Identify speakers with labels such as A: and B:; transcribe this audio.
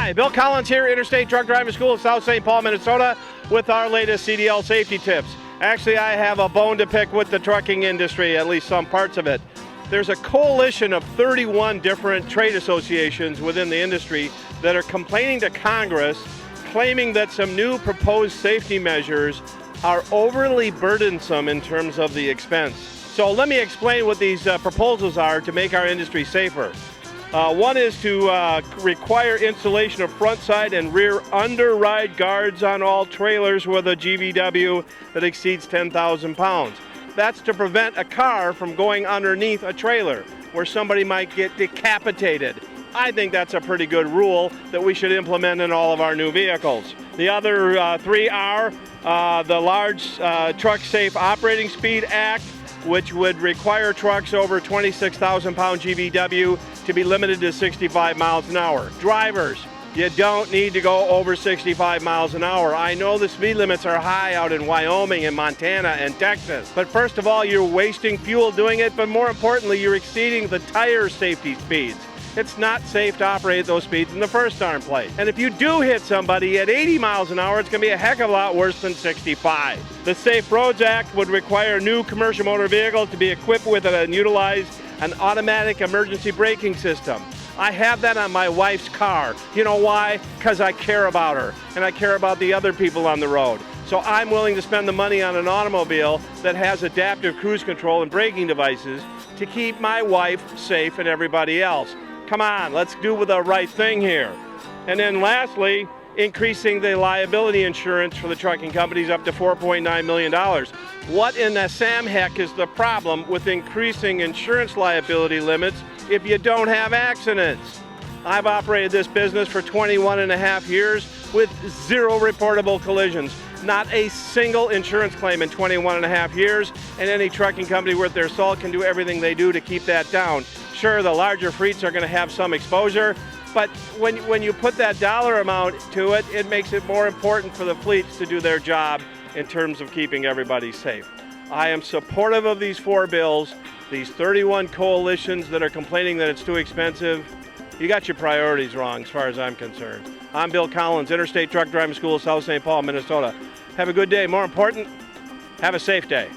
A: Hi, Bill Collins here, Interstate Truck Driving School of South St. Paul, Minnesota, with our latest CDL safety tips. Actually, I have a bone to pick with the trucking industry, at least some parts of it. There's a coalition of 31 different trade associations within the industry that are complaining to Congress, claiming that some new proposed safety measures are overly burdensome in terms of the expense. So let me explain what these proposals are to make our industry safer. One is to require installation of front side and rear underride guards on all trailers with a GVW that exceeds 10,000 pounds. That's to prevent a car from going underneath a trailer where somebody might get decapitated. I think that's a pretty good rule that we should implement in all of our new vehicles. The other three are the Large Truck Safe Operating Speed Act, which would require trucks over 26,000 pound GVW to be limited to 65 miles an hour. Drivers, you don't need to go over 65 miles an hour. I know the speed limits are high out in Wyoming and Montana and Texas, but first of all, you're wasting fuel doing it, but more importantly, you're exceeding the tire safety speeds. It's not safe to operate at those speeds in the first darn place. And if you do hit somebody at 80 miles an hour, it's going to be a heck of a lot worse than 65. The Safe Roads Act would require new commercial motor vehicles to be equipped with and utilize an automatic emergency braking system. I have that on my wife's car. You know why? Because I care about her, and I care about the other people on the road. So I'm willing to spend the money on an automobile that has adaptive cruise control and braking devices to keep my wife safe and everybody else. Come on, let's do the right thing here. And then lastly, increasing the liability insurance for the trucking companies up to $4.9 million. What in the Sam heck is the problem with increasing insurance liability limits if you don't have accidents? I've operated this business for 21 and a half years with zero reportable collisions. Not a single insurance claim in 21 and a half years, and any trucking company worth their salt can do everything they do to keep that down. Sure, the larger fleets are going to have some exposure, but when you put that dollar amount to it, it makes it more important for the fleets to do their job in terms of keeping everybody safe. I am supportive of these four bills, these 31 coalitions that are complaining that it's too expensive. You got your priorities wrong as far as I'm concerned. I'm Bill Collins, Interstate Truck Driving School of South St. Paul, Minnesota. Have a good day. More important, have a safe day.